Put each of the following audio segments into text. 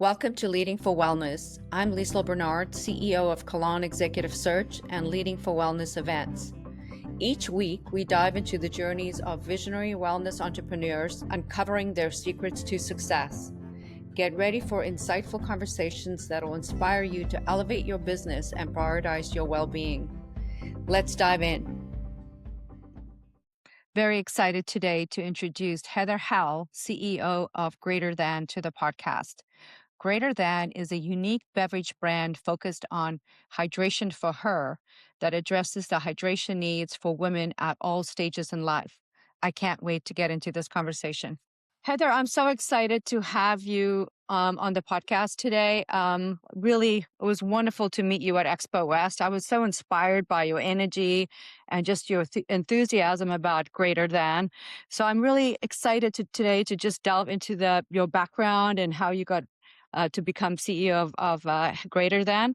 Welcome to Leading for Wellness. I'm Liesl Bernard, CEO of Cologne Executive Search and Leading for Wellness events. Each week, we dive into the journeys of visionary wellness entrepreneurs, uncovering their secrets to success. Get ready for insightful conversations that will inspire you to elevate your business and prioritize your well-being. Let's dive in. Very excited today to introduce Heather Howell, CEO of Greater Than, to the podcast. Greater Than is a unique beverage brand focused on hydration for her that addresses the hydration needs for women at all stages in life. I can't wait to get into this conversation. Heather, I'm so excited to have you on the podcast today. Really, it was wonderful to meet you at Expo West. I was so inspired by your energy and just your enthusiasm about Greater Than. So I'm really excited today to just delve into your background and how you got to become CEO of Greater Than.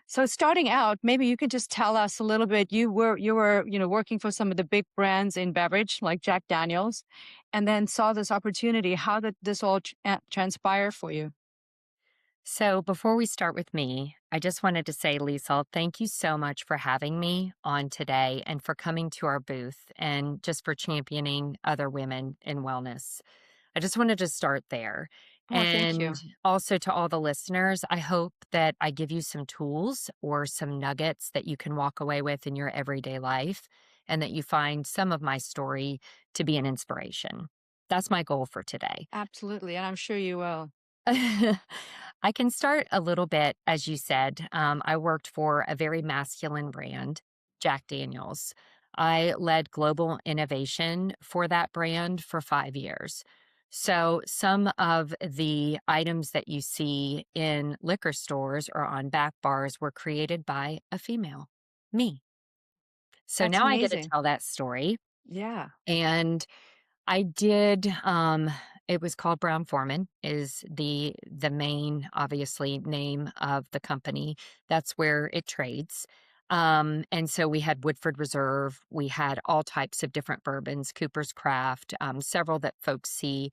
So starting out, maybe you could just tell us a little bit. You were working for some of the big brands in beverage like Jack Daniels, and then saw this opportunity. How did this all transpire for you? So before we start with me, I just wanted to say, Liesl, thank you so much for having me on today and for coming to our booth and just for championing other women in wellness. I just wanted to start there. Oh, thank And you. also to all the listeners, I hope that I give you some tools or some nuggets that you can walk away with in your everyday life and that you find some of my story to be an inspiration. That's my goal for today. Absolutely, and I'm sure you will. I can start a little bit, as you said. I worked for a very masculine brand, Jack Daniels. I led global innovation for that brand for 5 years. So some of the items that you see in liquor stores or on back bars were created by a female, me. So That's now I get to amazing. tell that story. Yeah. And I did, it was called Brown Foreman is the main, obviously, name of the company. That's where it trades. And so we had Woodford Reserve, we had all types of different bourbons, Cooper's Craft, several that folks see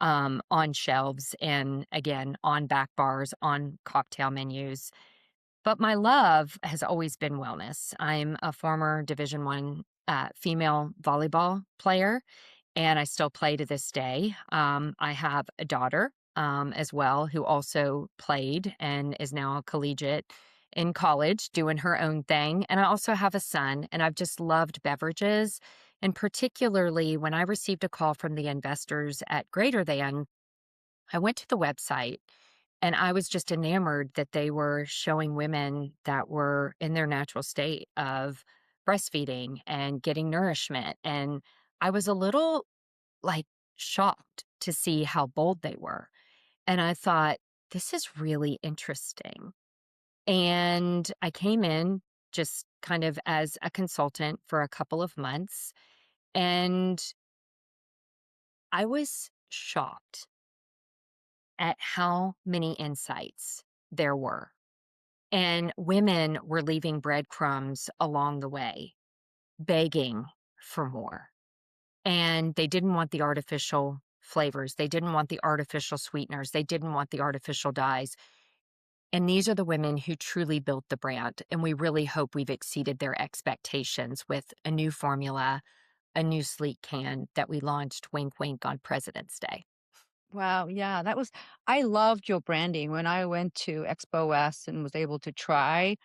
on shelves and again on back bars, on cocktail menus. But my love has always been wellness. I'm a former Division One female volleyball player and I still play to this day. I have a daughter as well who also played and is now a collegiate in college doing her own thing. And I also have a son, and I've just loved beverages. And particularly when I received a call from the investors at Greater Than, I went to the website and I was just enamored that they were showing women that were in their natural state of breastfeeding and getting nourishment. And I was a little like shocked to see how bold they were. And I thought, this is really interesting. And I came in just kind of as a consultant for a couple of months. And I was shocked at how many insights there were. And women were leaving breadcrumbs along the way, begging for more. And they didn't want the artificial flavors. They didn't want the artificial sweeteners. They didn't want the artificial dyes. And these are the women who truly built the brand. And we really hope we've exceeded their expectations with a new formula, a new sleek can that we launched, wink, wink, on President's Day. Wow, yeah, I loved your branding when I went to Expo West and was able to try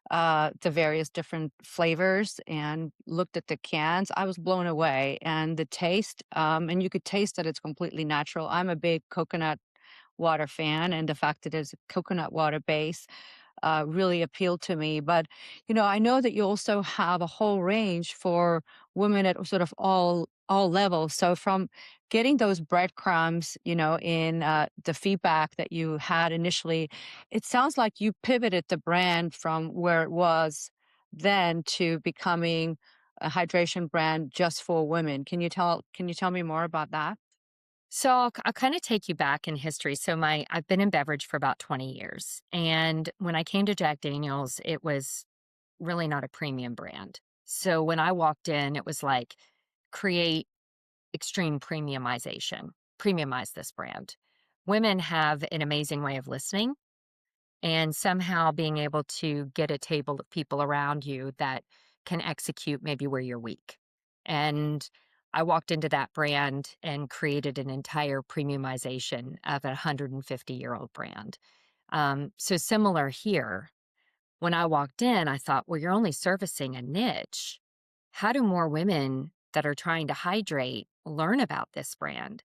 the various different flavors and looked at the cans. I was blown away. And the taste, and you could taste that it's completely natural. I'm a big coconut water fan, and the fact that it's a coconut water base really appealed to me. But, I know that you also have a whole range for women at sort of all levels. So from getting those breadcrumbs, in the feedback that you had initially, it sounds like you pivoted the brand from where it was then to becoming a hydration brand just for women. Can you tell me more about that? So I'll kind of take you back in history. So I've been in beverage for about 20 years. And when I came to Jack Daniels, it was really not a premium brand. So when I walked in, it was like create extreme premiumize this brand. women have an amazing way of listening and somehow being able to get a table of people around you that can execute maybe where you're weak. And I walked into that brand and created an entire premiumization of a 150-year-old brand. So similar here. When I walked in, I thought, well, you're only servicing a niche. How do more women that are trying to hydrate learn about this brand?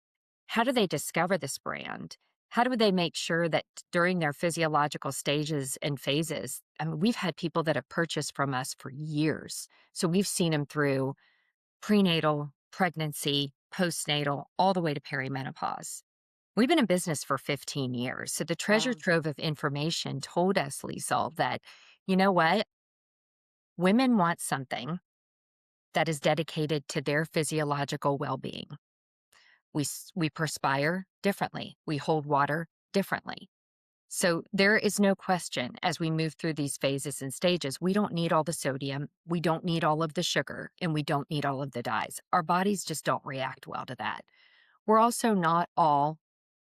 How do they discover this brand? How do they make sure that during their physiological stages and phases, I mean, we've had people that have purchased from us for years. So we've seen them through prenatal, pregnancy, postnatal, all the way to perimenopause. We've been in business for 15 years. So the treasure Wow. trove of information told us, Liesl, that, you know what? Women want something that is dedicated to their physiological well being. We perspire differently, we hold water differently. So there is no question as we move through these phases and stages, we don't need all the sodium, we don't need all of the sugar, and we don't need all of the dyes. Our bodies just don't react well to that. We're also not all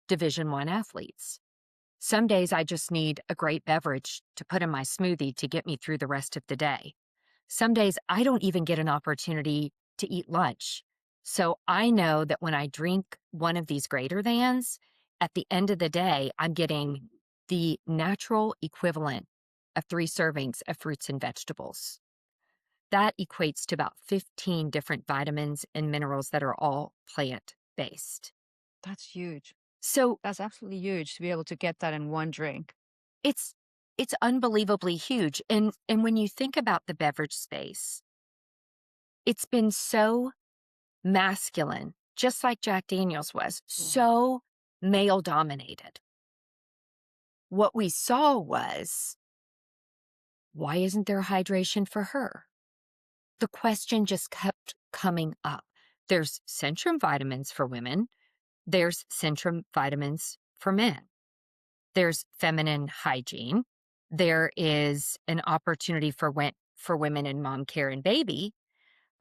Division One athletes. Some days I just need a great beverage to put in my smoothie to get me through the rest of the day. Some days I don't even get an opportunity to eat lunch. So I know that when I drink one of these greater thans, at the end of the day, I'm getting the natural equivalent of 3 servings of fruits and vegetables. That equates to about 15 different vitamins and minerals that are all plant based. That's huge. So That's absolutely huge to be able to get that in one drink. it's it's unbelievably huge. And when you think about the beverage space, it's been so masculine, just like Jack Daniels was, Yeah. so male dominated. What we saw was, why isn't there hydration for her? The question just kept coming up. There's Centrum vitamins for women, there's Centrum vitamins for men, there's feminine hygiene, there is an opportunity for women in mom care and baby.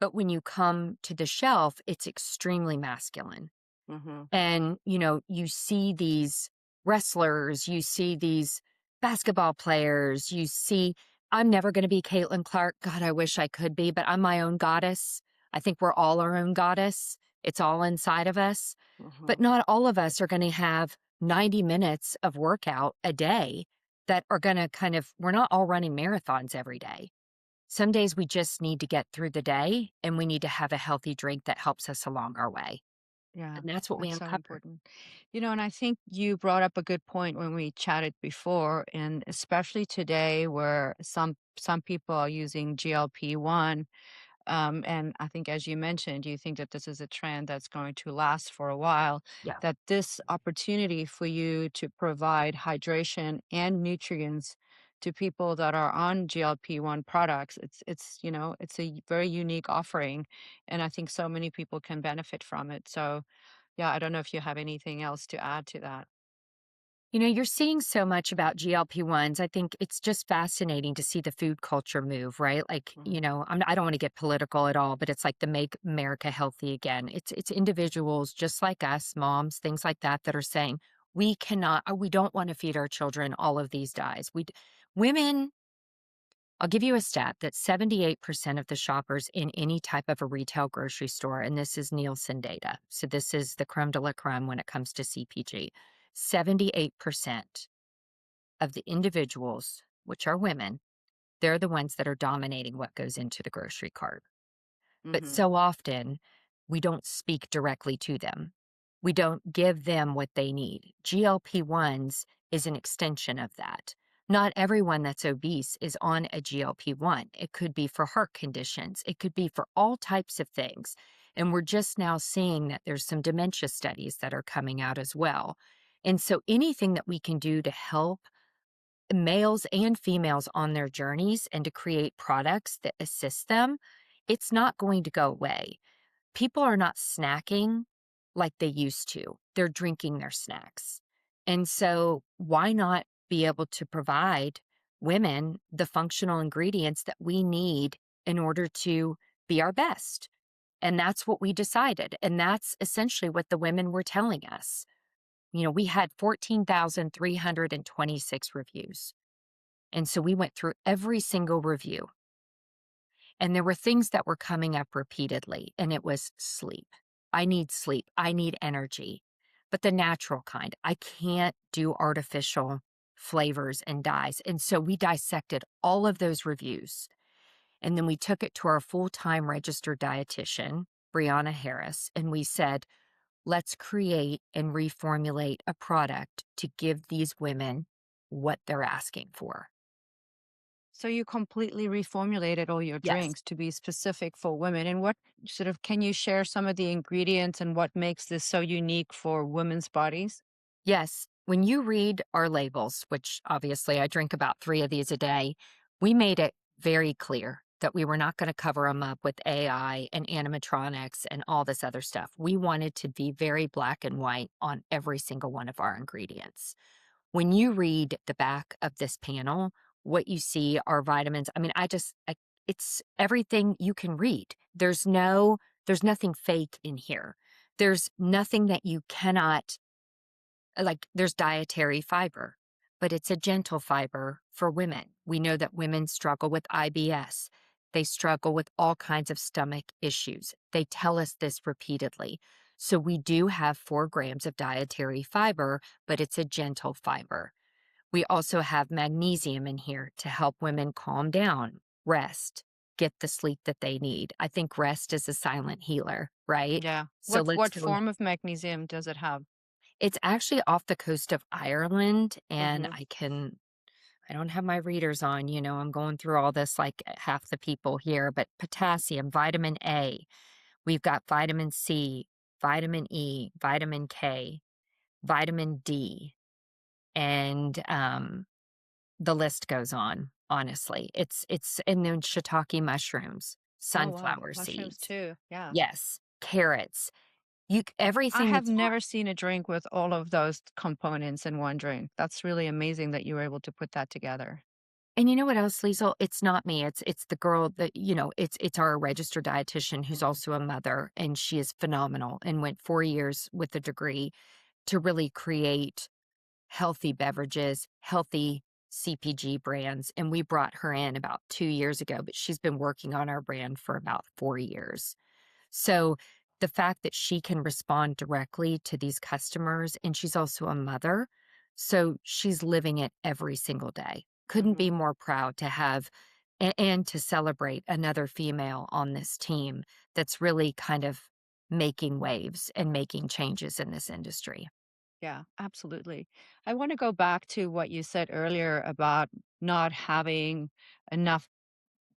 But when you come to the shelf, it's extremely masculine. Mm-hmm. And, you see these wrestlers, you see these basketball players, I'm never going to be Caitlin Clark. God, I wish I could be, but I'm my own goddess. I think we're all our own goddess. It's all inside of us. Mm-hmm. But not all of us are going to have 90 minutes of workout a day that are going to we're not all running marathons every day. Some days we just need to get through the day and we need to have a healthy drink that helps us along our way. Yeah, And that's what we that's so uncovered. important. And I think you brought up a good point when we chatted before, and especially today where some people are using GLP-1. And I think, as you mentioned, you think that this is a trend that's going to last for a while, Yeah. that this opportunity for you to provide hydration and nutrients to people that are on GLP-1 products, it's a very unique offering. And I think so many people can benefit from it. So, yeah, I don't know if you have anything else to add to that. You're seeing so much about GLP-1s. I think it's just fascinating to see the food culture move, right? Like, Hmm. I don't want to get political at all, but it's like the Make America Healthy Again. It's individuals just like us, moms, things like that are saying, we cannot, or we don't want to feed our children all of these dyes. Women, I'll give you a stat that 78% of the shoppers in any type of a retail grocery store, and this is Nielsen data, so this is the creme de la creme when it comes to CPG, 78% of the individuals, which are women, they're the ones that are dominating what goes into the grocery cart. But Hmm. so often, we don't speak directly to them. We don't give them what they need. GLP-1s is an extension of that. Not everyone that's obese is on a GLP-1. It could be for heart conditions. It could be for all types of things. And we're just now seeing that there's some dementia studies that are coming out as well. And so anything that we can do to help males and females on their journeys and to create products that assist them, it's not going to go away. People are not snacking like they used to. They're drinking their snacks. And so, why not be able to provide women the functional ingredients that we need in order to be our best? And that's what we decided. And that's essentially what the women were telling us. We had 14,326 reviews. And so we went through every single review, and there were things that were coming up repeatedly, and it was sleep. I need sleep. I need energy, but the natural kind. I can't do artificial flavors and dyes. And so we dissected all of those reviews, and then we took it to our full time registered dietitian, Brianna Harris, and we said, let's create and reformulate a product to give these women what they're asking for. So you completely reformulated all your Yes. drinks to be specific for women. And what sort of can you share some of the ingredients and what makes this so unique for women's bodies? Yes. When you read our labels, which obviously I drink about 3 of these a day, we made it very clear that we were not going to cover them up with AI and animatronics and all this other stuff. We wanted to be very black and white on every single one of our ingredients. When you read the back of this panel, what you see are vitamins. I mean, it's everything you can read. There's nothing fake in here. There's nothing that you cannot, like, there's dietary fiber, but it's a gentle fiber for women. We know that women struggle with IBS. They struggle with all kinds of stomach issues. They tell us this repeatedly. So we do have 4 grams of dietary fiber, but it's a gentle fiber. We also have magnesium in here to help women calm down, rest, get the sleep that they need. I think rest is a silent healer, right? Yeah. So let's What go. form of magnesium does it have? It's actually off the coast of Ireland, and Hmm. I don't have my readers on, I'm going through all this like half the people here, but potassium, vitamin A, we've got vitamin C, vitamin E, vitamin K, vitamin D, and the list goes on, honestly. It's and then shiitake mushrooms, Oh, wow. sunflower Mushrooms seeds. too. Yeah. Yes, carrots. I Everything have that's on. never seen a drink with all of those components in one drink. That's really amazing that you were able to put that together. And you know what else, Liesel? It's not me. It's the girl that, it's our registered dietitian who's Mhm. also a mother, and she is phenomenal and went 4 years with a degree to really create healthy beverages, healthy CPG brands. And we brought her in about 2 years ago, but she's been working on our brand for about 4 years. So the fact that she can respond directly to these customers, and she's also a mother, so she's living it every single day. Couldn't be Mhm. more proud to have and to celebrate another female on this team that's really kind of making waves and making changes in this industry. Yeah, absolutely. I want to go back to what you said earlier about not having enough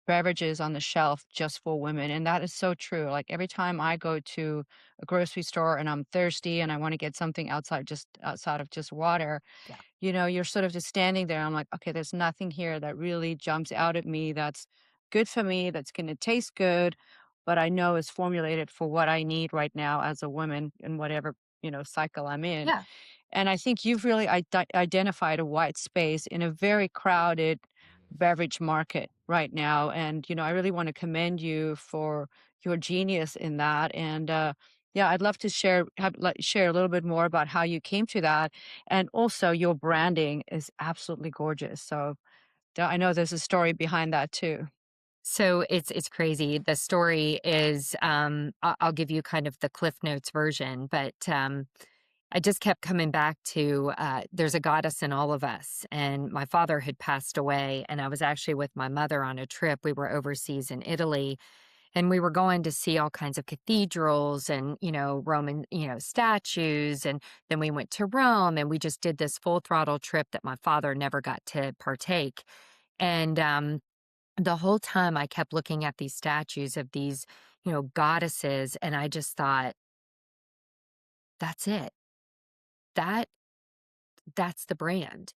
beverages on the shelf just for women. And that is so true. Like every time I go to a grocery store and I'm thirsty and I want to get something outside of just water, Yeah. you're sort of just standing there. I'm like, okay, there's nothing here that really jumps out at me that's good for me, that's going to taste good, but I know is formulated for what I need right now as a woman in whatever, cycle I'm in. Yeah. And I think you've really identified a white space in a very crowded beverage market right now. And, I really want to commend you for your genius in that. And, yeah, I'd love to share a little bit more about how you came to that. And also your branding is absolutely gorgeous. So I know there's a story behind that too. So it's crazy. The story is, I'll give you kind of the Cliff Notes version, but I just kept coming back to, there's a goddess in all of us. And my father had passed away, and I was actually with my mother on a trip. We were overseas in Italy, and we were going to see all kinds of cathedrals and, Roman, statues. And then we went to Rome, and we just did this full throttle trip that my father never got to partake. And the whole time I kept looking at these statues of these, goddesses, and I just thought, that's it. That that's the brand.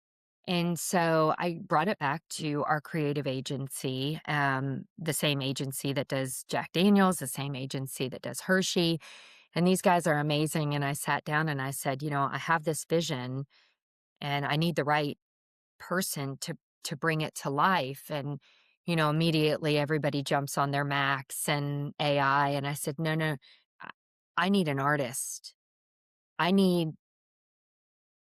And so I brought it back to our creative agency, the same agency that does Jack Daniels, the same agency that does Hershey. And these guys are amazing. And I sat down and I said, I have this vision and I need the right person to bring it to life. And immediately everybody jumps on their Macs and AI, and I said, no, no, I I need an artist. I need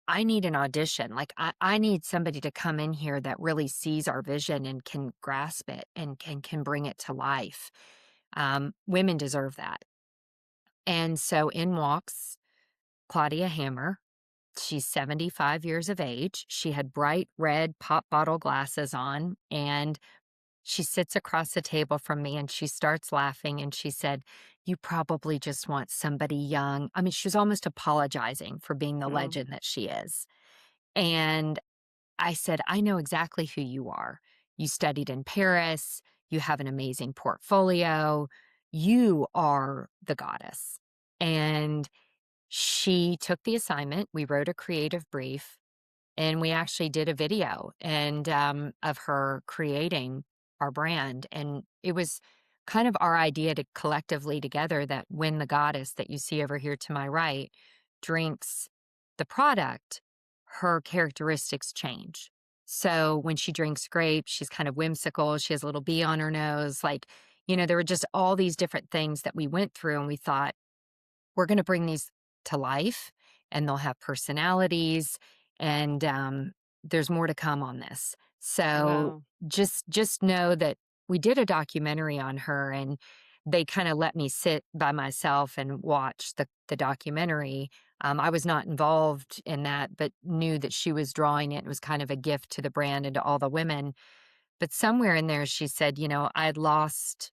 I need an audition. Like, I need somebody to come in here that really sees our vision and can grasp it and can bring it to life. Women deserve that. And so in walks Claudia Hammer. She's 75 years of age. She had bright red pop bottle glasses on, and she sits across the table from me and she starts laughing and she said, "You probably just want somebody young." I mean, she was almost apologizing for being the Oh, legend that she is. And I said, "I know exactly who you are. You studied in Paris, you have an amazing portfolio, you are the goddess." And she took the assignment. We wrote a creative brief and we actually did a video of her creating our brand. And it was kind of our idea to collectively together that when the goddess that you see over here to my right drinks the product, her characteristics change. So when she drinks grape, she's kind of whimsical. She has a little bee on her nose. Like, there were just all these different things that we went through, and we thought, we're gonna bring these to life, and they'll have personalities, and, there's more to come on this. So, wow. just know that we did a documentary on her, and they kinda let me sit by myself and watch the documentary. I was not involved in that, but knew that she was drawing it. It was kind of a gift to the brand and to all the women. But somewhere in there, she said, "I'd lost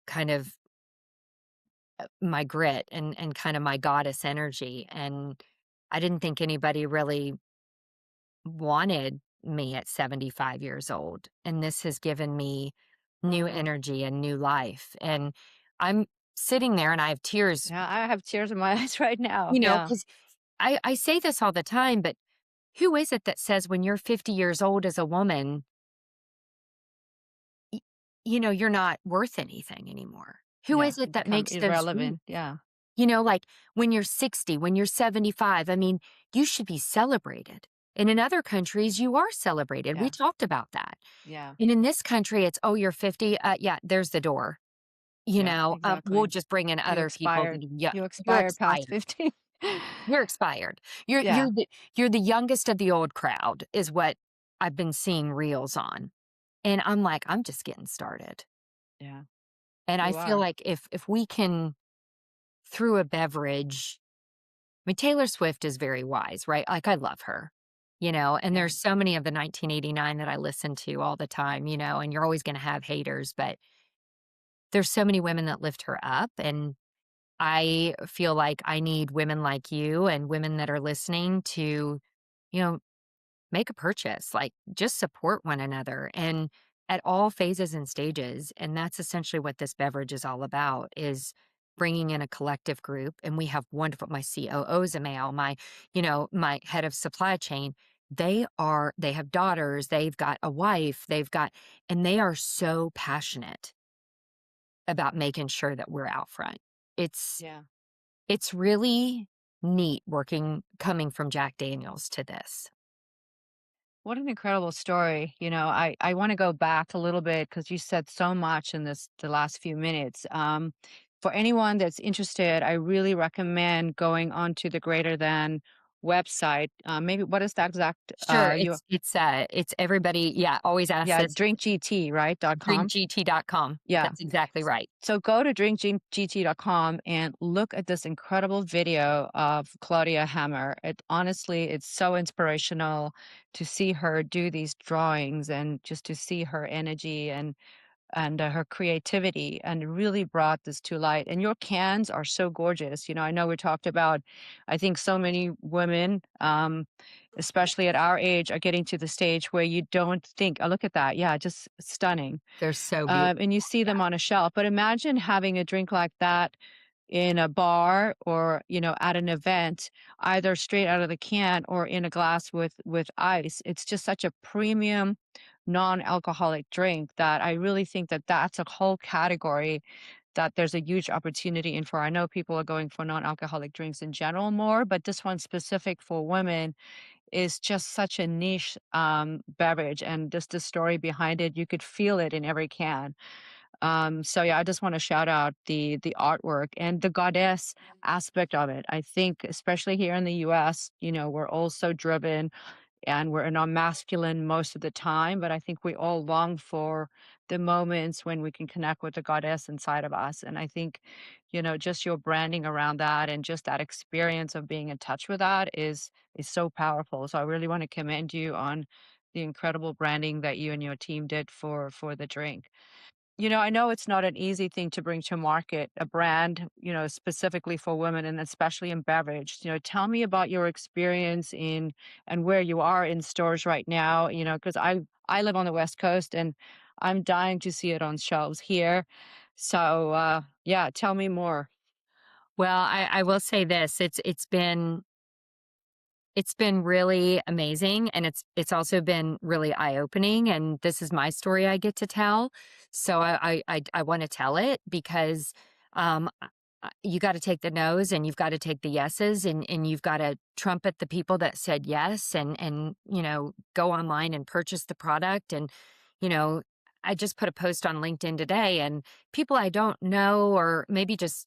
kind of my grit and kind of my goddess energy, and I didn't think anybody really wanted me at 75 years old, and this has given me new Wow. energy and new life." And I'm sitting there and I have tears, Yeah, I have tears in my eyes right now. Yeah. because I say this all the time, but who is it that says when you're 50 years old as a woman, y you're not worth anything anymore? Who Yeah. is it You that become makes those irrelevant. leaps? Yeah. Like when you're 60, when you're 75, I mean, you should be celebrated. And in other countries, you are celebrated. We Yeah. talked about that. Yeah. And in this country, it's, oh, you're 50. Yeah, there's the door. Yeah. We'll Exactly. just bring in You other people. expired. Yeah, You you're expired past expired. 50. You're expired. You're Yeah. you're the you're the youngest of the old crowd, is what I've been seeing reels on. And I'm like, I'm just getting started. Yeah. And I You feel are. like if we can, through a beverage, I mean, Taylor Swift is very wise, right? Like, I love her, and Yeah. there's so many of the 1989 that I listen to all the time, and you're always gonna have haters, but there's so many women that lift her up, and I feel like I need women like you and women that are listening to, you know, make a purchase, like, just support one another and at all phases and stages, and that's essentially what this beverage is all about, is bringing in a collective group, and we have wonderful, my COO is a male, my head of supply chain, they have daughters, they've got a wife, and they are so passionate about making sure that we're out front. It's Yeah. it's really neat coming from Jack Daniels to this. What an incredible story. I want to go back a little bit because you said so much in the last few minutes. For anyone that's interested, I really recommend going onto the Greater Than website. Maybe what is the exact Sure, you it's everybody, yeah, always ask yeah, this, drinkgt, right, .com? drinkgt.com. Yeah. That's exactly right. So go to drinkgt.com and look at this incredible video of Claudia Hammer. It's so inspirational to see her do these drawings and just to see her energy and her creativity and really brought this to light. And your cans are so gorgeous. I know we talked about, I think so many women, especially at our age, are getting to the stage where you don't think, oh, look at that. Yeah, just stunning. They're so And you beautiful. see Yeah. them on a shelf. But imagine having a drink like that in a bar or at an event, either straight out of the can or in a glass with ice. It's just such a premium non-alcoholic drink that I really think that that's a whole category that there's a huge opportunity in for. I know people are going for non-alcoholic drinks in general more, but this one specific for women is just such a niche beverage, and just the story behind it, you could feel it in every can. So yeah, I just want to shout out the artwork and the goddess aspect of it. I think especially here in the US, we're all so driven and we're in our masculine most of the time, but I think we all long for the moments when we can connect with the goddess inside of us. And I think, just your branding around that and just that experience of being in touch with that is so powerful. So I really want to commend you on the incredible branding that you and your team did for the drink. I know it's not an easy thing to bring to market, a brand, specifically for women and especially in beverage. Tell me about your experience in and where you are in stores right now, because I live on the West Coast and I'm dying to see it on shelves here. So yeah, tell me more. Well, I will say this, it's been really amazing, and it's also been really eye-opening, and this is my story I get to tell. So I wanna tell it because, you gotta take the no's and you've gotta take the yeses, and you've gotta trumpet the people that said yes and go online and purchase the product, and, you know, I just put a post on LinkedIn today, and people I don't know or maybe just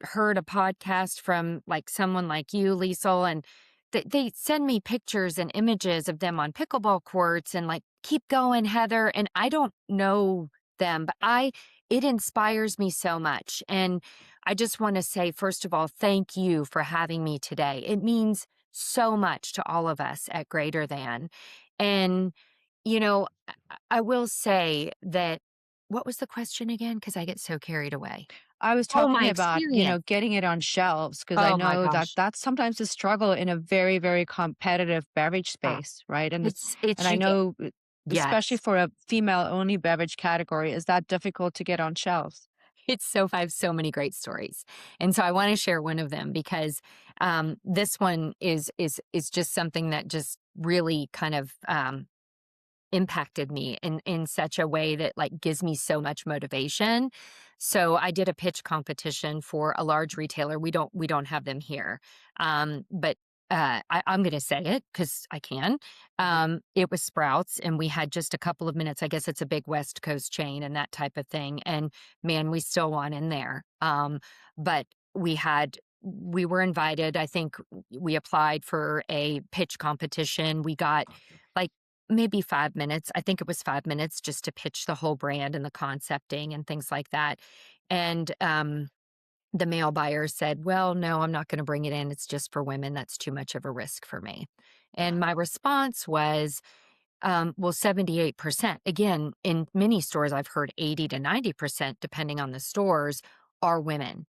heard a podcast from like someone like you, Liesel, and they send me pictures and images of them on pickleball courts and like, keep going, Heather. And I don't know them, but it inspires me so much. And I just want to say, first of all, thank you for having me today. It means so much to all of us at Greater Than. And, I will say that, what was the question again? Because I get so carried away. I was Oh, my talking about, experience. getting it on shelves because I Oh my know that gosh. that's sometimes a struggle in a very, very competitive beverage Yeah. space, right? And It's I you get know, especially yes. for a female-only beverage category, is that difficult to get on shelves? I have so many great stories. And so I wanna share one of them because, this one is just something that just really kind of, impacted me in such a way that, like, gives me so much motivation. So, I did a pitch competition for a large retailer. We don't have them here. I'm gonna say it because I can. Mhm. It was Sprouts, and we had just a couple of minutes. I guess it's a big West Coast chain and that type of thing, and, man, we still won in there. But we were invited. I think we applied for a pitch competition. We got, like, maybe 5 minutes. I think it was 5 minutes just to pitch the whole brand and the concepting and things like that. And, the male buyer said, "Well, no, I'm not gonna bring it in. It's just for women. That's too much of a risk for me." And my response was, well, 78%. Again, in many stores, I've heard 80 to 90%, depending on the stores, are women.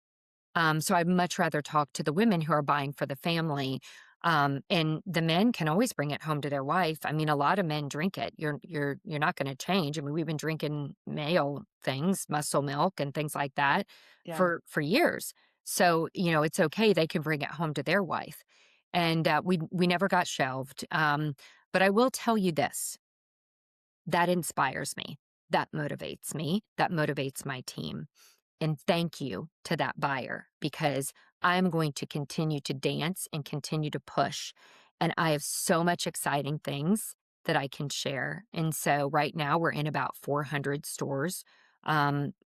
So I'd much rather talk to the women who are buying for the family. And the men can always bring it home to their wife. I mean, a lot of men drink it. You're not going to change. I mean, we've been drinking male things, muscle milk and things like that Yeah. for years. So it's okay. They can bring it home to their wife. And we never got shelved. But I will tell you this: that inspires me. That motivates me. That motivates my team. And thank you to that buyer because I'm going to continue to dance and continue to push. And I have so much exciting things that I can share. And so right now we're in about 400 stores.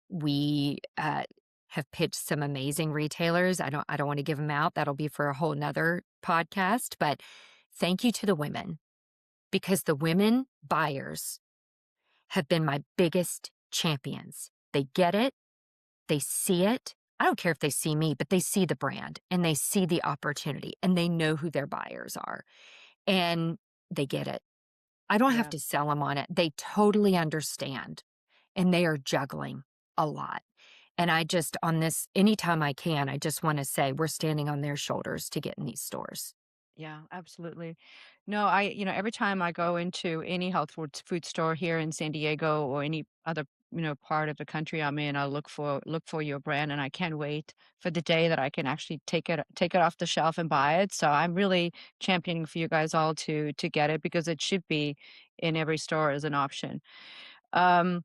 We have pitched some amazing retailers. I don't want to give them out. That'll be for a whole nother podcast. But thank you to the women because the women buyers have been my biggest champions. They get it. They see it. I don't care if they see me, but they see the brand and they see the opportunity and they know who their buyers are and they get it. I don't have Yeah. to sell them on it. They totally understand and they are juggling a lot. And I just, on this, anytime I can, I just want to say we're standing on their shoulders to get in these stores. Yeah, absolutely. No, every time I go into any health food store here in San Diego or any other, part of the country I'm in, I look for your brand and I can't wait for the day that I can actually take it off the shelf and buy it. So I'm really championing for you guys all to get it because it should be in every store as an option. Um,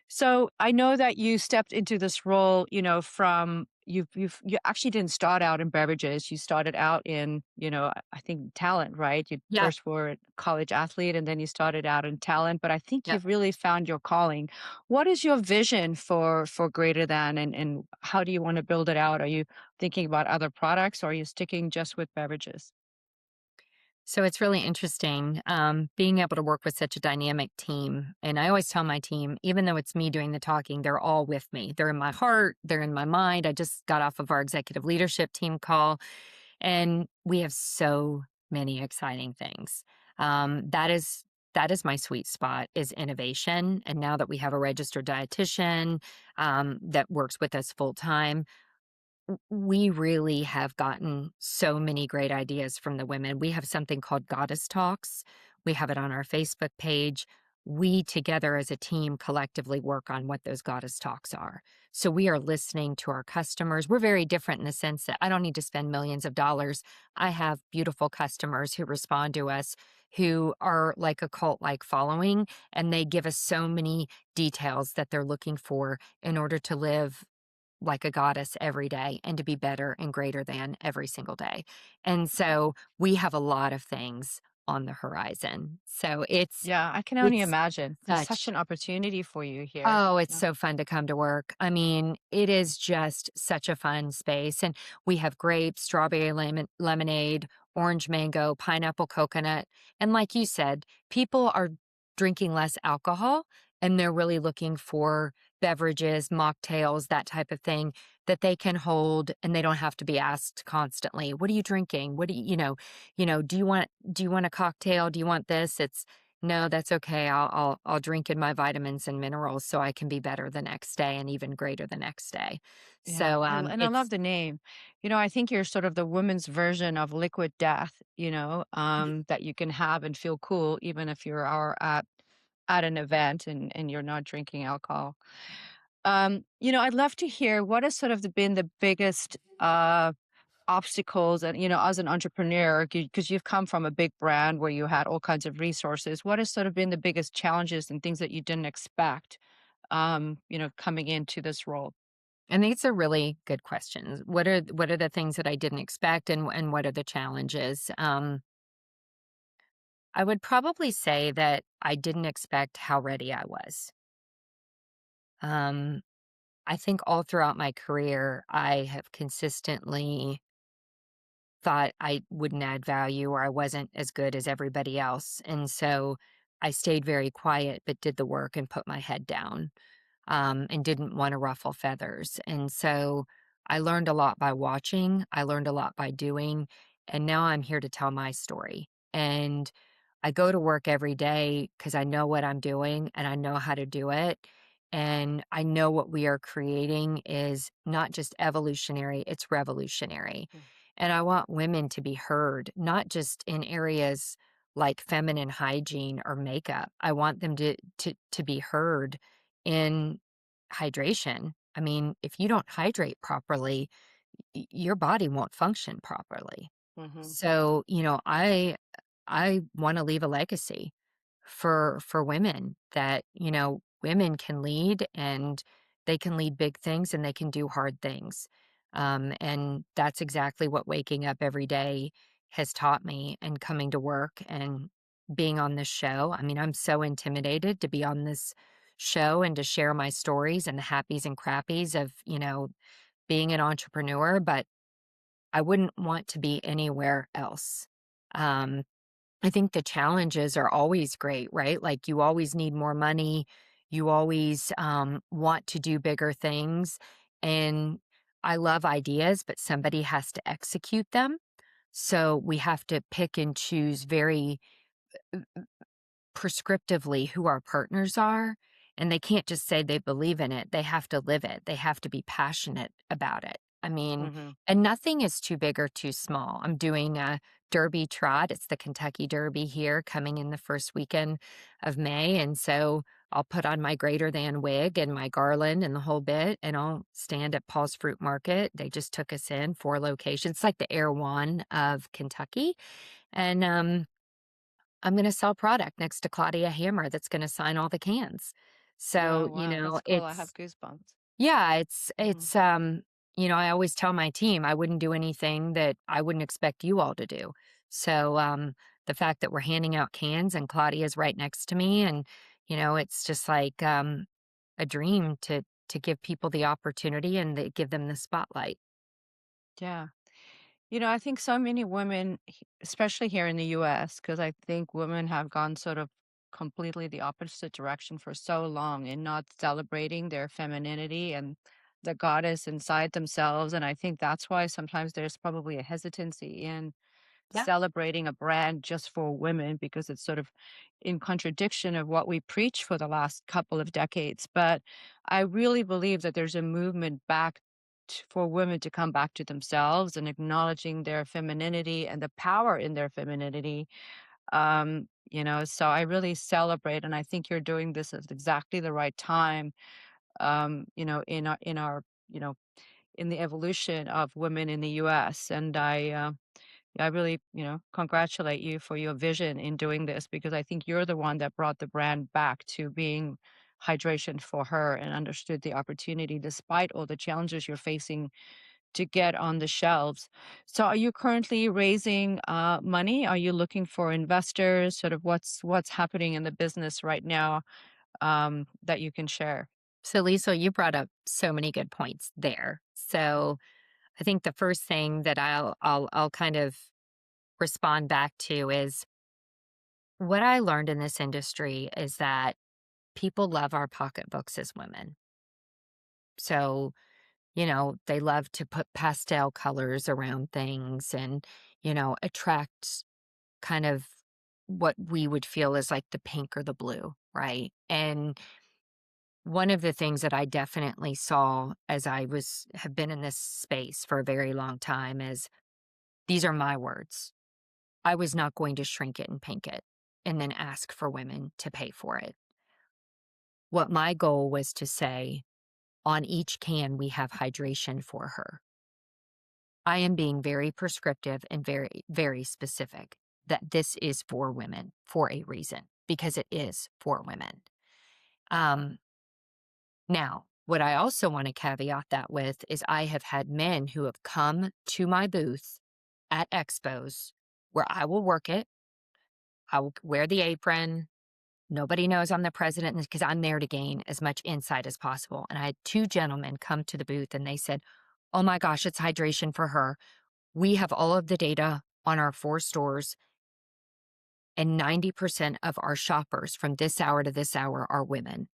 so I know that you stepped into this role, from, you actually didn't start out in beverages. You started out in, I think talent, right? You Yeah. first were a college athlete and then you started out in talent, but I think Yep. you've really found your calling. What is your vision for Greater Than, and how do you want to build it out? Are you thinking about other products, or are you sticking just with beverages? So it's really interesting, being able to work with such a dynamic team. And I always tell my team, even though it's me doing the talking, they're all with me. They're in my heart, they're in my mind. I just got off of our executive leadership team call, and we have so many exciting things. That is my sweet spot is innovation. And now that we have a registered dietitian that works with us full time, we really have gotten so many great ideas from the women. We have something called Goddess Talks. We have it on our Facebook page. We together as a team collectively work on what those Goddess Talks are. So we are listening to our customers. We're very different in the sense that I don't need to spend millions of dollars. I have beautiful customers who respond to us who are like a cult like following, and they give us so many details that they're looking for in order to live like a goddess every day and to be better and greater than every single day. And so we have a lot of things on the horizon. So Yeah, I can only it's imagine. There's such such an opportunity for you here. oh, it's Yeah. so fun to come to work. I mean, it is just such a fun space. And we have grapes, strawberry lemonade, orange mango, pineapple coconut. And like you said, people are drinking less alcohol and they're really looking for beverages, mocktails, that type of thing that they can hold and they don't have to be asked constantly, what are you drinking? What do do you want a cocktail? Do you want this? It's no, that's okay. I'll drink in my vitamins and minerals so I can be better the next day and even greater the next day. Yeah, So, and I love it's the name. I think you're sort of the women's version of liquid death, that you can have and feel cool even if you're at an event and you're not drinking alcohol. I'd love to hear what has sort of been the biggest obstacles, and as an entrepreneur, because you've come from a big brand where you had all kinds of resources. What has sort of been the biggest challenges and things that you didn't expect, coming into this role? I think it's a really good question. What are the things that I didn't expect and what are the challenges? I would probably say that I didn't expect how ready I was. Um, I think all throughout my career, I have consistently thought I wouldn't add value or I wasn't as good as everybody else. And so I stayed very quiet, but did the work and put my head down, and didn't want to ruffle feathers. And so I learned a lot by watching, I learned a lot by doing, and now I'm here to tell my story. And I go to work every day because I know what I'm doing and I know how to do it. And I know what we are creating is not just evolutionary, it's revolutionary. Mm. And I want women to be heard, not just in areas like feminine hygiene or makeup. I want them to be heard in hydration. I mean, if you don't hydrate properly, your body won't function properly. Mhm. So, I want to leave a legacy for women that, women can lead and they can lead big things and they can do hard things. And that's exactly what waking up every day has taught me and coming to work and being on this show. I mean, I'm so intimidated to be on this show and to share my stories and the happies and crappies of, being an entrepreneur, but I wouldn't want to be anywhere else. Um, I think the challenges are always great, right? Like you always need more money. You always want to do bigger things. And I love ideas, but somebody has to execute them. So we have to pick and choose very prescriptively who our partners are, and they can't just say they believe in it, they have to live it, they have to be passionate about it. I mean, Mhm. and nothing is too big or too small. I'm doing a Derby trot, it's the Kentucky Derby here coming in the first weekend of May, and so I'll put on my greater than wig and my garland and the whole bit, and I'll stand at Paul's Fruit Market. They just took us in 4 locations. It's like the Air One of Kentucky, and, I'm gonna sell product next to Claudia Hammer that's gonna sign all the cans. Oh, So, wow, that's cool. I have it's goosebumps. yeah, it's Mhm. it's, um I always tell my team I wouldn't do anything that I wouldn't expect you all to do. So, the fact that we're handing out cans and Claudia's right next to me, and, it's just like, a dream to give people the opportunity and give them the spotlight. Yeah. I think so many women, especially here in the US, because I think women have gone sort of completely the opposite direction for so long in not celebrating their femininity and the goddess inside themselves. And I think that's why sometimes there's probably a hesitancy in Yeah. celebrating a brand just for women because it's sort of in contradiction of what we preach for the last couple of decades. But I really believe that there's a movement back for women to come back to themselves and acknowledging their femininity and the power in their femininity. So I really celebrate, and I think you're doing this at exactly the right time. In our you know in the evolution of women in the U.S. And I really, congratulate you for your vision in doing this because I think you're the one that brought the brand back to being hydration for her and understood the opportunity despite all the challenges you're facing to get on the shelves. So are you currently raising money? Are you looking for investors? Sort of what's happening in the business right now that you can share? So, Lisa, you brought up so many good points there. So, I think the first thing that I'll kind of respond back to is what I learned in this industry is that people love our pocketbooks as women. So, they love to put pastel colors around things and, attract kind of what we would feel is like the pink or the blue, right? And one of the things that I definitely saw as have been in this space for a very long time is these are my words. I was not going to shrink it and pink it and then ask for women to pay for it. What my goal was to say, on each can, we have hydration for her. I am being very prescriptive and very, very specific that this is for women for a reason, because it is for women. Um, Now, what I also want to caveat that with is I have had men who have come to my booth at expos where I will work it. I will wear the apron. Nobody knows I'm the president because I'm there to gain as much insight as possible. And I had two gentlemen come to the booth and they said, "Oh my gosh, it's hydration for her. We have all of the data on our 4 stores, and 90% of our shoppers from this hour to this hour are women.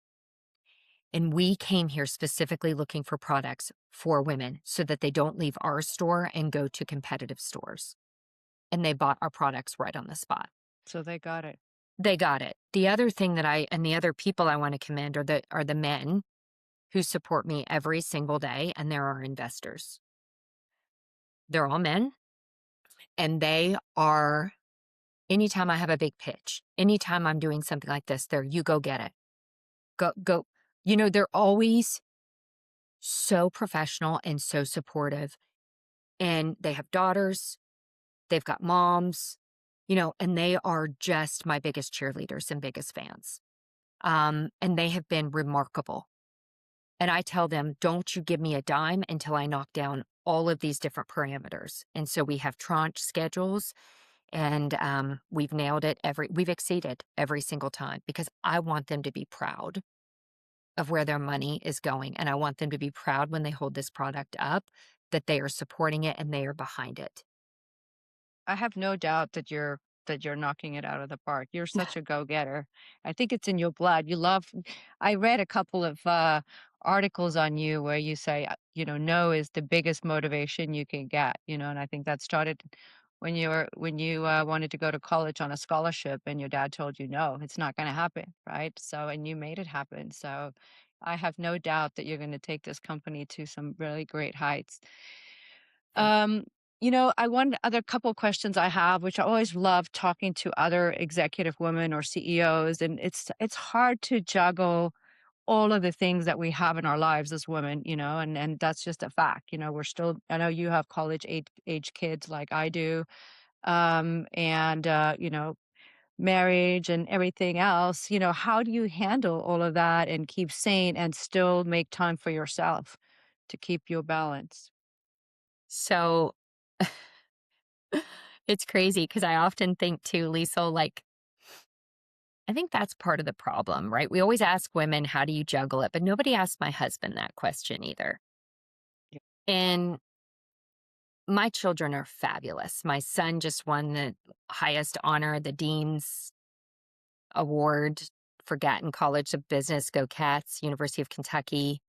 And we came here specifically looking for products for women so that they don't leave our store and go to competitive stores." And they bought our products right on the spot. So they got it. They got it. The other thing and the other people I want to commend are the men who support me every single day, and they're our investors. They're all men, and they are anytime I have a big pitch, anytime I'm doing something like this, you go get it. Go. They're always so professional and so supportive. And they have daughters, they've got moms, and they are just my biggest cheerleaders and biggest fans. And they have been remarkable. And I tell them, don't you give me a dime until I knock down all of these different parameters. And so we have tranche schedules, and we've exceeded every single time because I want them to be proud of where their money is going. And I want them to be proud when they hold this product up that they are supporting it and they are behind it. I have no doubt that you're knocking it out of the park. You're such a go-getter. I think it's in your blood. I read a couple of articles on you where you say, no is the biggest motivation you can get, and I think that started when you wanted to go to college on a scholarship and your dad told you no, it's not going to happen, right? So and you made it happen. So I have no doubt that you're going to take this company to some really great heights. Thank Um, I one other couple questions I have, which I always love talking to other executive women or CEOs, and it's hard to juggle all of the things that we have in our lives as women, and that's just a fact. We're still. I know you have college age kids like I do, and marriage and everything else. How do you handle all of that and keep sane and still make time for yourself? to keep you balanced? So it's crazy because I often think too, Lisa, like, I think that's part of the problem, right? We always ask women, how do you juggle it? But nobody asked my husband that question either. Yeah. And my children are fabulous. My son just won the highest honor, the Dean's Award for Gatton College of Business, Go Cats, University of Kentucky.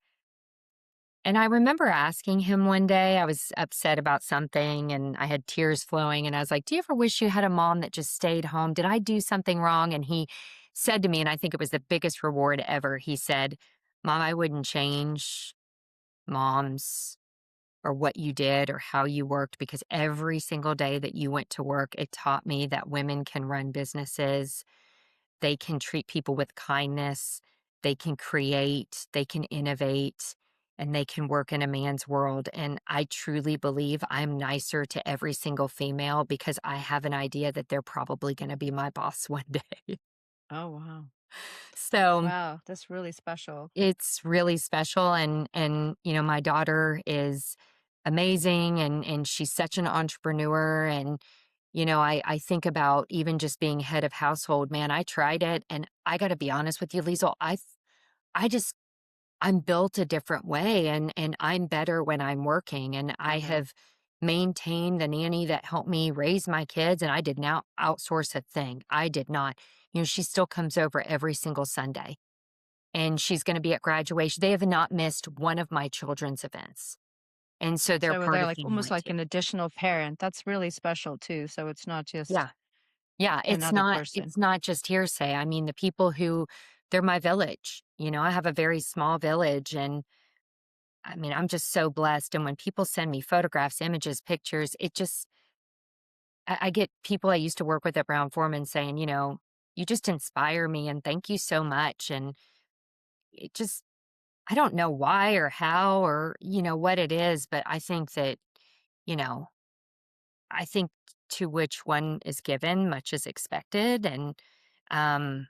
And I remember asking him one day, I was upset about something and I had tears flowing. And I was like, do you ever wish you had a mom that just stayed home? Did I do something wrong? And he said to me, and I think it was the biggest reward ever, he said, Mom, I wouldn't change moms or what you did or how you worked because every single day that you went to work, it taught me that women can run businesses, they can treat people with kindness, they can create, they can innovate, and they can work in a man's world. And I truly believe I'm nicer to every single female because I have an idea that they're probably going to be my boss one day. Oh, wow. So Wow, that's really special. it's really special. And my daughter is amazing and she's such an entrepreneur. And I think about even just being head of household, man, I tried it and I gotta be honest with you, Liesel, I just I'm built a different way and I'm better when I'm working. And I Uh-huh. have maintained the nanny that helped me raise my kids and I did not outsource a thing. I did not. She still comes over every single Sunday and she's gonna be at graduation. They have not missed one of my children's events. And so they're So part they're of like almost family like too. an additional parent. That's really special too. So it's not just Yeah. Yeah, another person. it's not just hearsay. I mean, the people who they're my village. I have a very small village and I mean, I'm just so blessed. And when people send me photographs, images, pictures, it just I get people I used to work with at Brown Foreman saying, you just inspire me and thank you so much. And it just I don't know why or how or what it is, but I think that, you know, I think to which one is given, much is expected. And um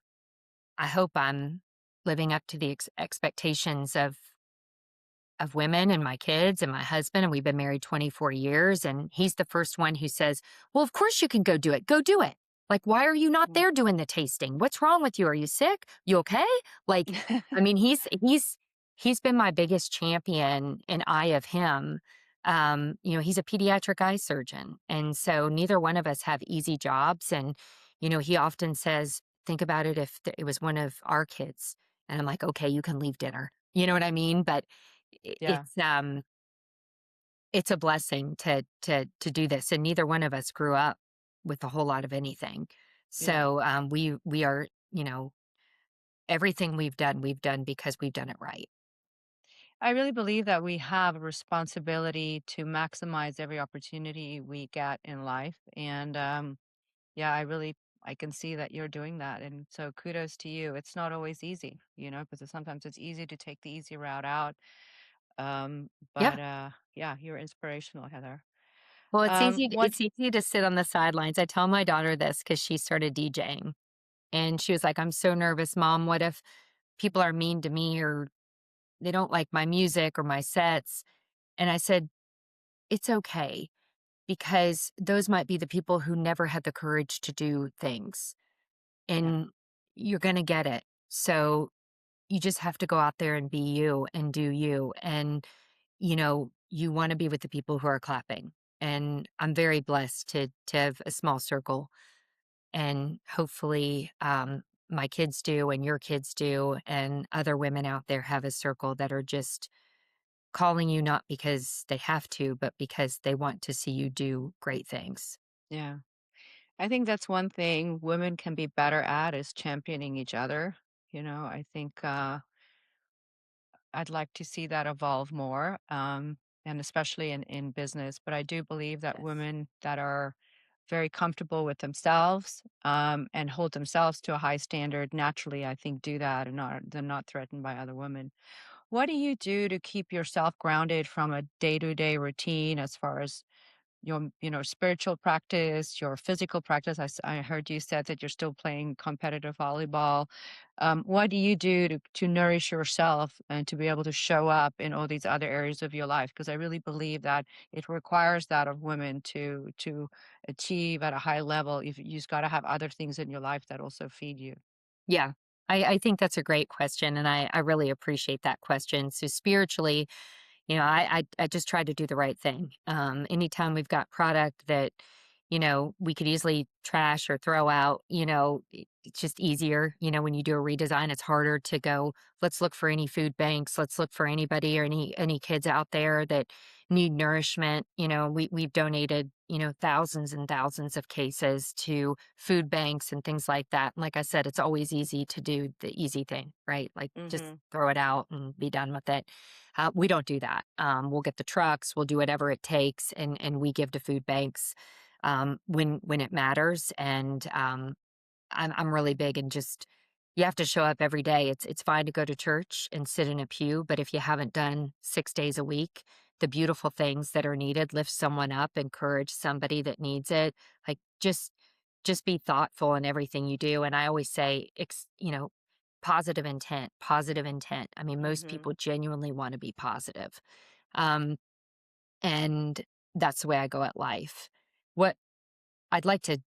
I hope I'm living up to the expectations of women and my kids and my husband, and we've been married 24 years, and he's the first one who says, "Well, of course you can go do it. Go do it. Like, why are you not Mm. there doing the tasting? What's wrong with you? Are you sick? You okay?" Like, I mean, he's been my biggest champion and I of him. He's a pediatric eye surgeon, and so neither one of us have easy jobs. And he often says, "Think about it if it was one of our kids." And I'm like, "Okay, you can leave dinner." You know what I mean? But I Yeah, it's a blessing to do this, and neither one of us grew up with a whole lot of anything. yeah. So, we are, everything we've done because we've done it right. I really believe that we have a responsibility to maximize every opportunity we get in life. And yeah, I can see that you're doing that. And so kudos to you. It's not always easy, because sometimes it's easy to take the easy route out. Yeah. But yeah, you're inspirational, Heather. Well, What it's easy to sit on the sidelines. I tell my daughter this because she started DJing, and she was like, "I'm so nervous, Mom. What if people are mean to me or they don't like my music or my sets?" And I said, "It's okay." Because those might be the people who never had the courage to do things, Yeah, and you're gonna get it. So, you just have to go out there and be you and do you, and, you wanna be with the people who are clapping, and I'm very blessed to have a small circle, and hopefully, my kids do and your kids do, and other women out there have a circle that are just calling you not because they have to, but because they want to see you do great things. yeah. I think that's one thing women can be better at is championing each other. I think I'd like to see that evolve more, and especially in business. But I do believe that Yes. women that are very comfortable with themselves, and hold themselves to a high standard naturally, I think, do that and they're not threatened by other women. What do you do to keep yourself grounded from a day to day routine as far as spiritual practice, your physical practice. I heard you said that you're still playing competitive volleyball. What do you do to nourish yourself and to be able to show up in all these other areas of your life? Because I really believe that it requires that of women to achieve at a high level. You just got to have other things in your life that also feed you. Yeah. I think that's a great question, and I really appreciate that question. So spiritually, I just try to do the right thing. Anytime we've got product that, we could easily trash or throw out, it's just easier. When you do a redesign, it's harder to go, let's look for any food banks, let's look for anybody or any kids out there that need nourishment. We've donated, thousands and thousands of cases to food banks and things like that. And like I said, it's always easy to do the easy thing, right? Like just Hmm. throw it out and be done with it. We don't do that. We'll get the trucks, we'll do whatever it takes, and we give to food banks when it matters. And I'm really big and just you have to show up every day. It's fine to go to church and sit in a pew, but if you haven't done 6 days a week, the beautiful things that are needed, lift someone up, encourage somebody that needs it, like just be thoughtful in everything you do. And I always say, positive intent, positive intent. I mean, most Hmm. people genuinely want to be positive. Um, and that's the way I go at life. What I'd like to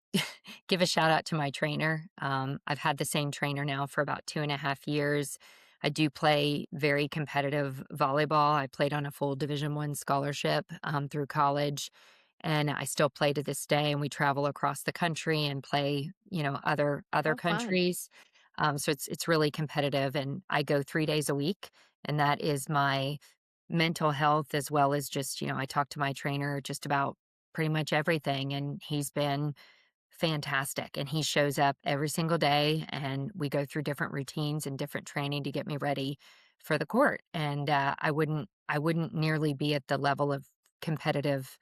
give a shout out to my trainer. I've had the same trainer now for about 2.5 years. I do play very competitive volleyball. I played on a full Division I scholarship through college, and I still play to this day. And we travel across the country and play, other Oh, fun. countries. So it's really competitive, and I go 3 days a week, and that is my mental health as well as just I talk to my trainer just about pretty much everything, and he's been fantastic, and he shows up every single day, and we go through different routines and different training to get me ready for the court. And I wouldn't nearly be at the level of competitive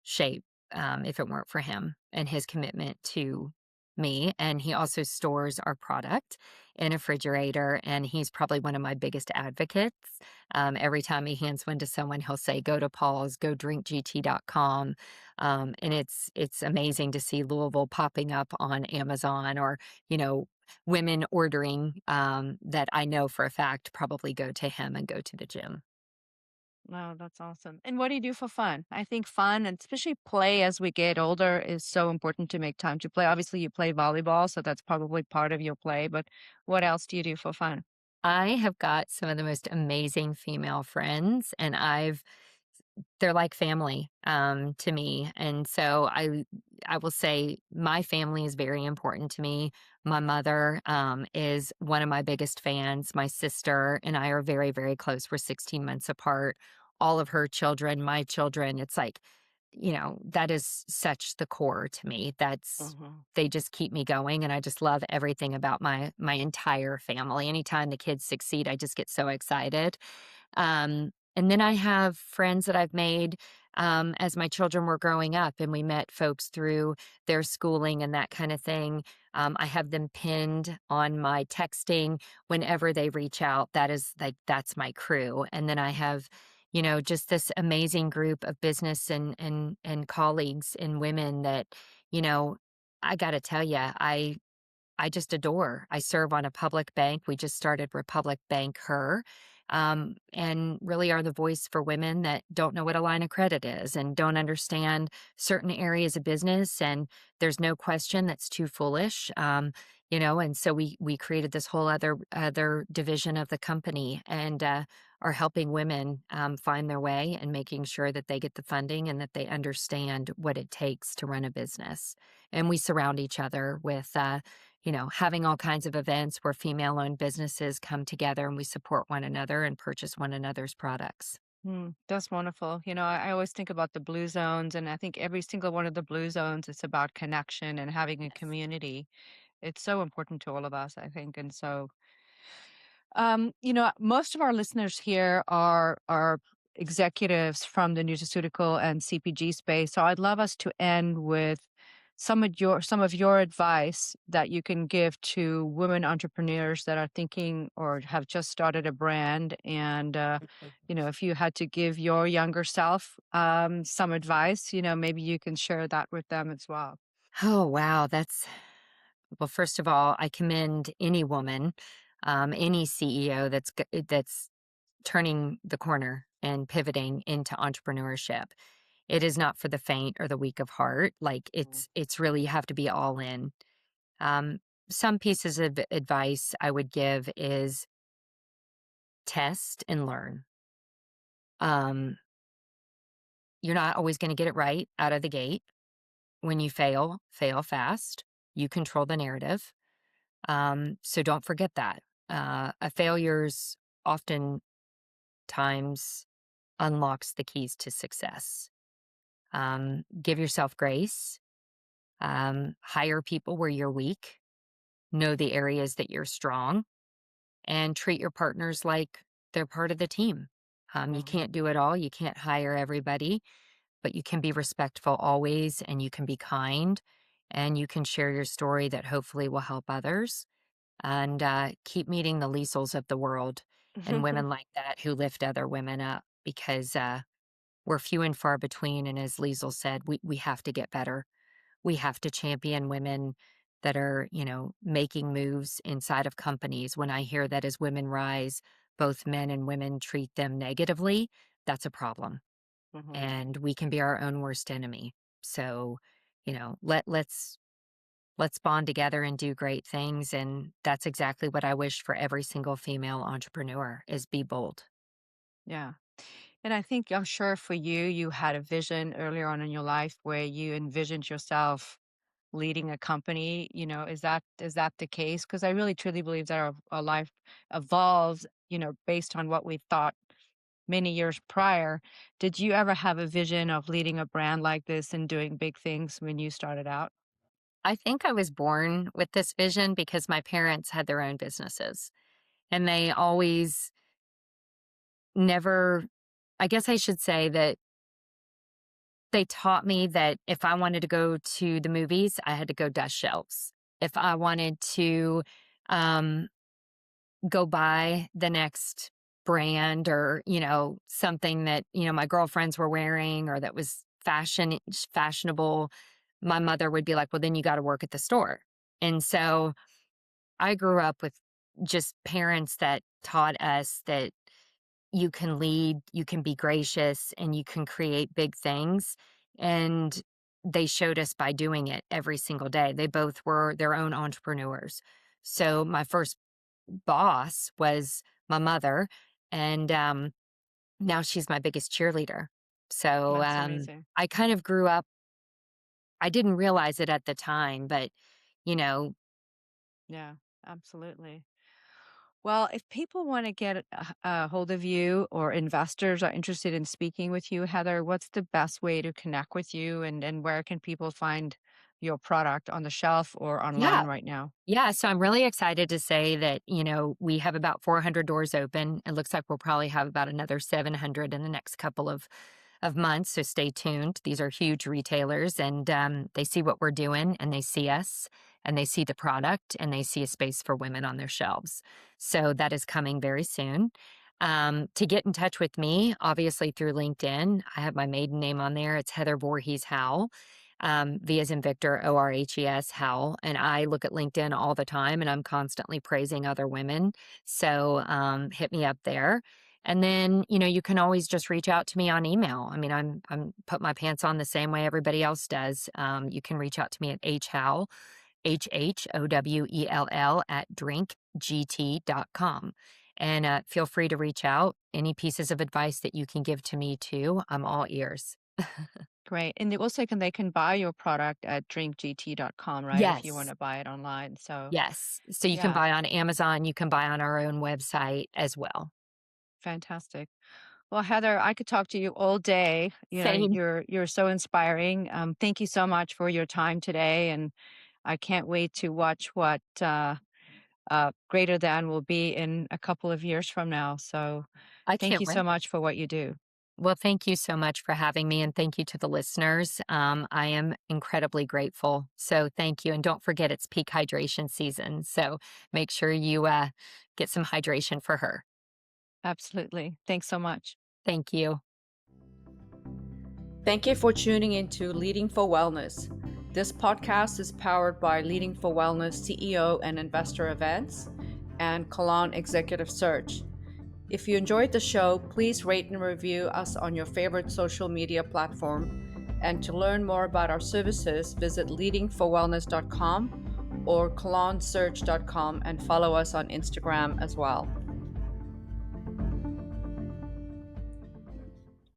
shape if it weren't for him and his commitment to me. And he also stores our product in a refrigerator, and he's probably one of my biggest advocates. Every time he hands one to someone, he'll say, "Go to Paul's, go drinkgt.com." And it's amazing to see Louisville popping up on Amazon, or you know women ordering that I know for a fact probably go to him and go to the gym. Wow, that's awesome. And what do you do for fun? I think fun and especially play as we get older is so important to make time to play. Obviously, you play volleyball, so that's probably part of your play, but what else do you do for fun? I have got some of the most amazing female friends, and they're like family to me. And so I will say my family is very important to me. My mother is one of my biggest fans. My sister and I are very, very close. We're 16 months apart. All of her children, my children, it's like, that is such the core to me. That's Mhm. They just keep me going, and I just love everything about my entire family. Anytime the kids succeed, I just get so excited. And then I have friends that I've made as my children were growing up, and we met folks through their schooling and that kind of thing. I have them pinned on my texting whenever they reach out. That's my crew. And then I have, just this amazing group of business and colleagues and women that, you know, I got to tell you, I just adore. I serve on a public bank. We just started Republic Bank Her, and really are the voice for women that don't know what a line of credit is and don't understand certain areas of business. And there's no question that's too foolish. And so we created this whole other division of the company, and are helping women find their way and making sure that they get the funding and that they understand what it takes to run a business. And we surround each other with having all kinds of events where female owned businesses come together and we support one another and purchase one another's products. That's wonderful. I always think about the blue zones, and I think every single one of the blue zones is about connection and having a Yes. community. It's so important to all of us, I think. And so, most of our listeners here are executives from the nutraceutical and CPG space. So I'd love us to end with some of your advice that you can give to women entrepreneurs that are thinking or have just started a brand, and if you had to give your younger self some advice, maybe you can share that with them as well. Oh, wow. Well, first of all, I commend any woman, any CEO that's turning the corner and pivoting into entrepreneurship. It is not for the faint or the weak of heart. Like Mhm. it's really you have to be all in. Um, some pieces of advice I would give is test and learn. Um, you're not always going to get it right out of the gate. When you fail, fail fast. You control the narrative. So don't forget that. A failure's oftentimes unlocks the keys to success. Give yourself grace. Hire people where you're weak. Know the areas that you're strong, and treat your partners like they're part of the team. You Mhm. can't do it all. You can't hire everybody, but you can be respectful always, and you can be kind, and you can share your story that hopefully will help others. And keep meeting the Liesels of the world and women like that who lift other women up because we're few and far between. And as Liesel said, we have to get better. We have to champion women that are, making moves inside of companies. When I hear that as women rise, both men and women treat them negatively, that's a problem. Mhm. And we can be our own worst enemy. So, let's bond together and do great things. And that's exactly what I wish for every single female entrepreneur is be bold. Yeah. And I think, I'm sure for you, you had a vision earlier on in your life where you envisioned yourself leading a company. Is that the case? Because I really truly believe that our life evolves, based on what we thought many years prior. Did you ever have a vision of leading a brand like this and doing big things when you started out? I think I was born with this vision because my parents had their own businesses and they always never, I guess I should say that they taught me that if I wanted to go to the movies, I had to go dust shelves. If I wanted to um, go buy the next brand or, something that, my girlfriends were wearing or that was fashionable, my mother would be like, well, then you got to work at the store. And so I grew up with just parents that taught us that you can lead, you can be gracious, and you can create big things. And they showed us by doing it every single day. They both were their own entrepreneurs. So my first boss was my mother, and now she's my biggest cheerleader. So That's amazing. I kind of grew up, I didn't realize it at the time, but you know, Yeah, absolutely. Well, if people want to get a hold of you or investors are interested in speaking with you, Heather, what's the best way to connect with you, and where can people find your product on the shelf or yeah, online right now? yeah, so I'm really excited to say that, we have about 400 doors open. It looks like we'll probably have about another 700 in the next couple of months, so stay tuned. These are huge retailers and they see what we're doing and they see us and they see the product and they see a space for women on their shelves. So that is coming very soon. To get in touch with me, obviously through LinkedIn, I have my maiden name on there. It's Heather Voorhees Howell. V as in Victor, Orhes, Howell. And I look at LinkedIn all the time and I'm constantly praising other women. So hit me up there. And then, you can always just reach out to me on email. I mean, I'm put my pants on the same way everybody else does. You can reach out to me at hhowell, HHOWELL at drinkgt.com. And feel free to reach out. Any pieces of advice that you can give to me too, I'm all ears. Great. And they can buy your product at drinkgt.com, right? If you want Yes. to buy it online. So, Yes. So you can yeah, buy on Amazon, you can buy on our own website as well. fantastic. Well, Heather, I could talk to you all day. Same. You're so inspiring. Thank you so much for your time today, and I can't wait to watch what Greater Than will be in a couple of years from now. So, I thank can't you so wait. much for what you do. Well, thank you so much for having me, and thank you to the listeners. I am incredibly grateful. So thank you. And don't forget, it's peak hydration season. So make sure you get some hydration for her. Absolutely. Thanks so much. Thank you. Thank you for tuning into Leading for Wellness. This podcast is powered by Leading for Wellness CEO and Investor Events and Kalon Executive Search. If you enjoyed the show, please rate and review us on your favorite social media platform. And to learn more about our services, visit leadingforwellness.com or kalonsearch.com and follow us on Instagram as well.